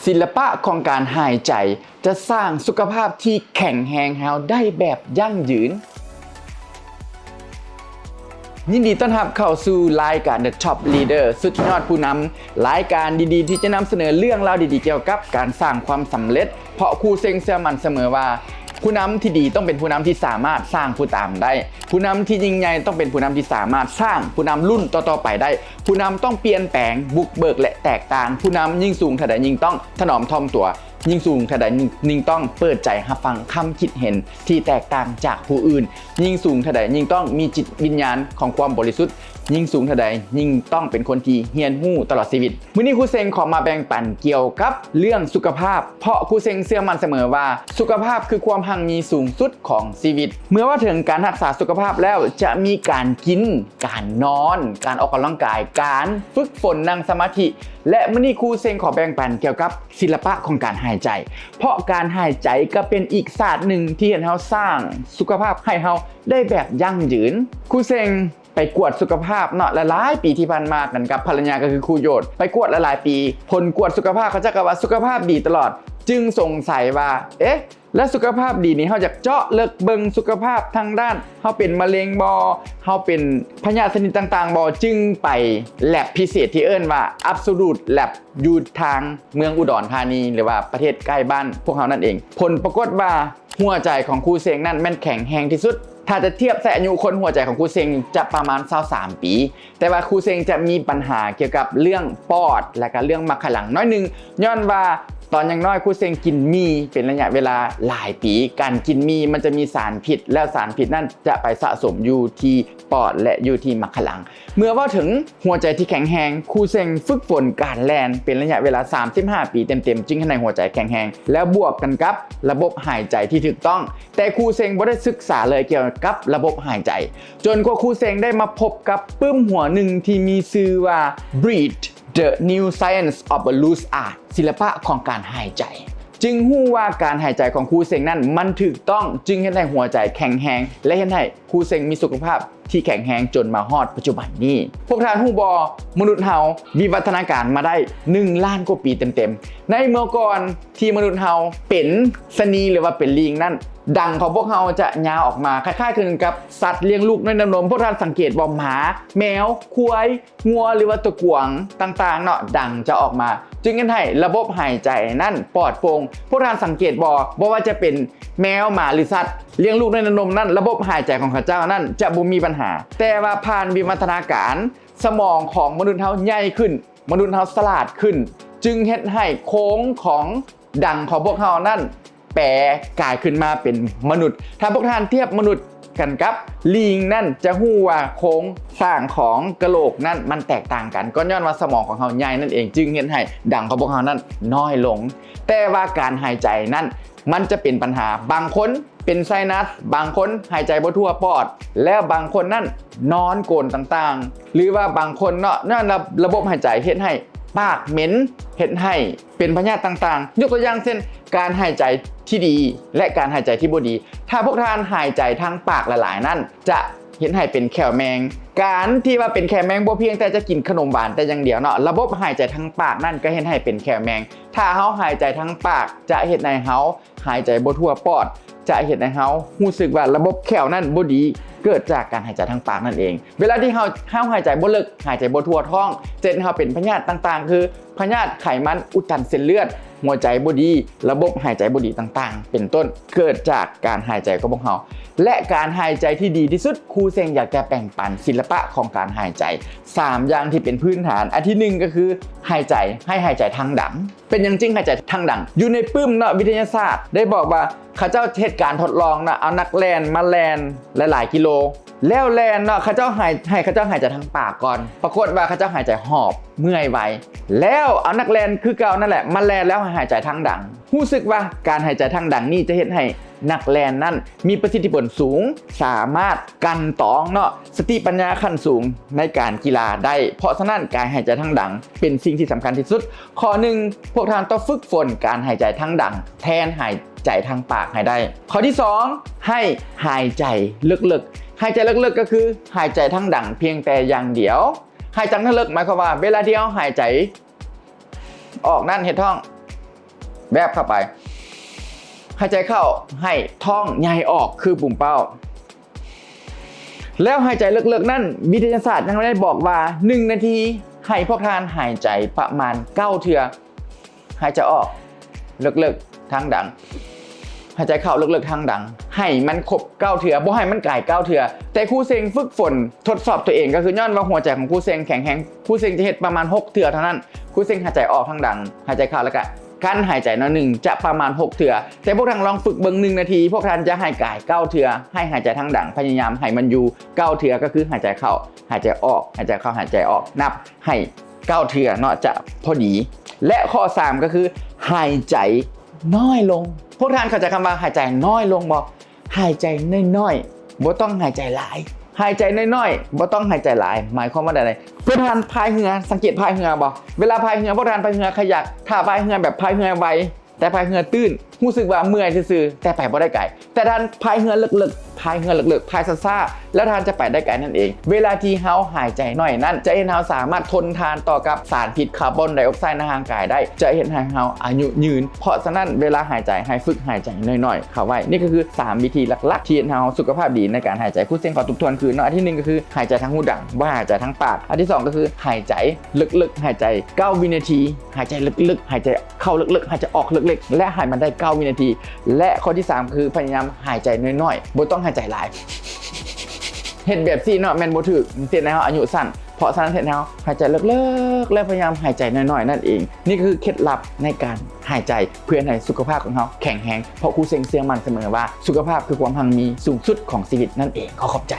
ศิลปะของการหายใจจะสร้างสุขภาพที่แข็งแรงให้เราได้แบบยั่งยืนยินดีต้อนรับเข้าสู่รายการ The Top Leader สุดยอดผู้นำรายการดีๆที่จะนำเสนอเรื่องราวดีๆเกี่ยวกับการสร้างความสำเร็จเพราะครูเซ็งเชื่อมั่นเสมอว่าผู้นำที่ดีต้องเป็นผู้นำที่สามารถสร้างผู้ตามได้ผู้นำที่ยิ่งใหญ่ต้องเป็นผู้นำที่สามารถสร้างผู้นำรุ่นต่อๆไปได้ผู้นำต้องเปลี่ยนแปลงบุกเบิกและแตกต่างผู้นำยิ่งสูงเท่าใดยิ่งต้องถนอมถ่อมตัวยิ่งสูงเท่าใดยิ่งต้องเปิดใจรับฟังคำคิดเห็นที่แตกต่างจากผู้อื่นยิ่งสูงเท่าใดยิ่งต้องมีจิตวิญญาณของความบริสุทธิ์ยิ่งสูงเท่าใดยิ่งต้องเป็นคนที่เฮียนหู้ตลอดชีวิตมื้อนี้ครูเซ็งขอมาแบ่งปันเกี่ยวกับเรื่องสุขภาพเพราะครูเซ็งเชื่อมั่นเสมอว่าสุขภาพคือความหั่งมีสูงสุดของชีวิตเมื่อว่าถึงการรักษาสุขภาพแล้วจะมีการกินการนอนการออกกำลังกายการฝึกฝนนั่งสมาธิและมื้อนี้ครูเซ็งขอแบ่งปันเกี่ยวกับศิลปะของการหายใจเพราะการหายใจก็เป็นอีกศาสตร์หนึ่งที่เห็นเฮาสร้างสุขภาพให้เฮาได้แบบยั่งยืนครูเซ็งไปกวดสุขภาพเนาะหลายปีที่ผ่านมากันกับภรรยาก็คือครูโยดไปกวดหลายปีผลกวดสุขภาพเขาจะกล่าวว่าสุขภาพดีตลอดจึงสงสัยว่าและสุขภาพดีนี่เฮาอยากเจาะเลิกเบิงสุขภาพทางด้านเฮาเป็นมะเร็งบ่เฮาเป็นพยาธิชนิดต่างๆบ่จึงไปแลบพิเศษที่เอิ้นว่า Absolute Lab อยู่ทางเมืองอุดรธานีหรือว่าประเทศใกล้บ้านพวกเฮานั่นเองผลปรากฏว่าหัวใจของครูเซงนั่นแม่นแข็งแรงที่สุดถ้าจะเทียบใส่อายุคนหัวใจของครูเซงจะประมาณ23ปีแต่ว่าครูเซงจะมีปัญหาเกี่ยวกับเรื่องปอดและก็เรื่องมะขลังน้อยนึงย้อนว่าตอนยังน้อยครูเซงกินมีเป็นระยะเวลาหลายปีการกินมีมันจะมีสารพิษแล้วสารพิษนั่นจะไปสะสมอยู่ที่ปอดและอยู่ที่มะขลังเมื่อว่าถึงหัวใจที่แข็งแรงครูเซงฝึกฝนการแล่นเป็นระยะเวลา35ปีเต็มๆจึงให้ในหัวใจแข็งแรงแล้วบวกกันกับระบบหายใจที่ถูกต้องแต่ครูเซงบ่ได้ศึกษาเลยเกี่ยวกับระบบหายใจจนกว่าครูเซงได้มาพบกับปึ้มหัวหนึ่งที่มีชื่อว่า Breathe The New Science of a Loose Art ศิลปะของการหายใจจึงฮู้ว่าการหายใจของครูเซงนั้นมันถูกต้องจึงเฮ็ดให้หัวใจแข็งแรงและเฮ็ดให้ครูเซงมีสุขภาพที่แข็งแรงจนมาฮอดปัจจุบันนี้พวกท่านฮู้บ่มนุษย์เฮาวิวัฒนาการมาได้1ล้านกว่าปีเต็มๆในเมื่อก่อนที่มนุษย์เฮาเป็นชะนีหรือว่าเป็นลิงนั่นดังของพวกเฮาจะยาวออกมาคล้ายๆกันกับสัตว์เลี้ยงลูกด้วยน้ำนมพวกท่านสังเกตบ่หมาแมวควายงัวหรือว่าตัวกวางต่างๆเนาะดังจะออกมาจึงเฮ็ดให้ระบบหายใจนั่นปลอดโปร่งพวกท่านสังเกตบ่ว่าจะเป็นแมวหมาหรือสัตว์เลี้ยงลูกด้วยน้ำนมนั่นระบบหายใจของเขาเจ้านั่นจะบ่มีปัญหาแต่ว่าผ่านวิวัฒนาการสมองของมนุษย์เฮาใหญ่ขึ้นมนุษย์เฮาฉลาดขึ้นจึงเฮ็ดให้โค้งของดังของพวกเฮานั่นแปลกลายขึ้นมาเป็นมนุษย์ถ้าพวกท่านเทียบมนุษย์กันกับลิงนั่นจะฮู้ว่าโครงสร้างของกะโหลกนั่นมันแตกต่างกันก็ย้อนว่าสมองของเขาใหญ่นั่นเองจึงเฮ็ดให้ดังของพวกเขานั่นน้อยลงแต่ว่าการหายใจนั่นมันจะเป็นปัญหาบางคนเป็นไซนัสบางคนหายใจบ่ทั่วปอดแล้วบางคนนั่นนอนโกนต่างๆหรือว่าบางคนเนาะนั่นระบบหายใจเฮ็ดให้ปากเหม็นเฮ็ดให้เป็นพยาธิต่างๆยกตัวอย่างเช่นการหายใจที่ดีและการหายใจที่บ่ดีถ้าพวกท่านหายใจทางปากหลายๆนั่นจะเห็นให้เป็นแขวแมงการที่ว่าเป็นแขวแมงบ่เพียงแต่จะกินขนมหวานแต่อย่างเดียวเนาะระบบหายใจทางปากนั่นก็เห็นให้เป็นแขวแมงถ้าเฮาหายใจทางปากจะเฮ็ดให้เฮาหายใจบ่ทั่วปอดจะเห็นให้เฮารู้สึกว่าระบบแขวนั่นบ่ดีเกิดจากการหายใจทางปากนั่นเองเวลาที่เฮาหายใจบ่ลึกหายใจบ่ทั่วท้องเช่นเฮาเป็นพยาธิต่างๆคือพยาธิไขมันอุดตันเส้นเลือดหัวใจบ่ดีระบบหายใจบ่ดีต่างๆเป็นต้นเกิดจากการหายใจของพวกเฮาและการหายใจที่ดีที่สุดครูเซงอยากจะแบ่งปันศิลปะของการหายใจ3อย่างที่เป็นพื้นฐานอันที่1ก็คือหายใจให้หายใจทางดังเป็นอย่างจริงหายใจทางดังอยู่ในปึ้มเนาะวิทยาศาสตร์ได้บอกว่าเขาเจ้าเหตุการณ์ทดลองนะเอานักแล่นมาแล่นหลายๆกิโลแล้วแล่นเนาะเขาเจ้าหายใจทางปากก่อนปรากฏว่าเขาเจ้าหายใจหอบเมื่อยไวแล้วเอานักแล่นคือเก่านั่นแหละมาแล่นแล้วหายใจทางดังรู้สึกว่าการหายใจทางดังนี่จะเฮ็ดให้นักแล่นนั่นมีประสิทธิผลสูงสามารถกันตองเนาะสติปัญญาขั้นสูงในการกีฬาได้เพราะฉะนั้นการหายใจทางดังเป็นสิ่งที่สำคัญที่สุดข้อ1พวกท่านต้องฝึกฝนการหายใจทางดังแทนหายใจทางปากให้ได้ข้อที่2ให้หายใจลึกๆหายใจลึกๆก็คือหายใจทางดังเพียงแต่อย่างเดียวหายใจทางลึกหมายความว่าเวลาที่เราหายใจออกนั่นเฮ็ดท้อง แวบเข้าไปหายใจเข้าให้ท้องใหญ่ออกคือปุ่มเป้าแล้วหายใจลึกๆนั่นวิทยาศาสตร์ยังได้บอกว่า1นาทีให้พวกท่านหายใจประมาณ9เทื่อหายใจออกลึกๆทางดังหายใจเข้าลึกๆทางดังให้มันครบ9เทื่อบ่ให้มันกลาย9เทื่อแต่ครูเซงฝึกฝนทดสอบตัวเองก็คือย้อนว่าหัวใจของครูเซงแข็งแรงครูเซงจะเฮ็ดประมาณ6เทื่อเท่านั้นครูเซงหายใจออกทางดังหายใจเข้าแล้วก็การหายใจหนึ่งจะประมาณ6เทื่อแต่พวกท่านลองฝึกเบิ่ง1นาทีพวกท่านจะให้กาย9เทื่อให้หายใจทางดังพยายามให้มันอยู่9เทื่อก็คือหายใจเข้าหายใจออกหายใจเข้าหายใจออกนับให้9เทื่อเนาะจะพอดีและข้อ3ก็คือหายใจน้อยลงพวกท่านเข้าใจคำว่าหายใจน้อยลงบ่หายใจน้อยๆบ่ต้องหายใจหลายหายใจน้อยๆบ่ต้องหายใจหลายหมายความว่าอะไรพวกท่านพายเรือสังเกตพายเรือบ่เวลาพายเรือพวกท่านพายเรือขยักถ้าพายเรือแบบพายเรือไวแต่พายเรือตื้นรู้สึกว่าเมื่อยซื่อๆแต่ไปบ่ได้ไกลแต่ท่านพายเรือลึกๆพายเรือลึกๆพายซ่าๆแล้วท่านจะไปได้ไกลนั่นเองเวลาที่เฮาหายใจน้อยนั้นจะเห็นเฮาสามารถทนทานต่อกับสารพิษคาร์บอนไดออกไซด์ในร่างกายได้จะเห็นให้เฮาอายุยืนเพราะฉะนั้นเวลาหายใจให้ฝึกหายใจน้อยๆเข้าไว้นี่ก็คือ3วิธีหลักๆที่เห็นเฮาสุขภาพดีในการหายใจคู่เส้นขอทบทวนคืออันที่1ก็คือหายใจทางหูดังว่าหายใจทางปากอันที่2ก็คือหายใจลึกๆหายใจ9วินาทีหายใจลึกๆหายใจเข้าลึกๆหายใจออกลึกๆและหายมันได้9วินาทีและข้อที่3คือพยายามหายใจน้อยๆบ่ต้องหายใจหลายเห็นแบบซี่เนาะแมนบ่ถึกเสียแล้วอายุสั้นเพราะฉะนั้นเห็นแล้วหายใจลึกๆและพยายามหายใจน้อยๆนั่นเองนี่คือเคล็ดลับในการหายใจเพื่อให้สุขภาพของเราแข็งแรงเพราะครูเซ็งเชื่อมั่นเสมอว่าสุขภาพคือความพังมีสูงสุดของชีวิตนั่นเองขอขอบใจ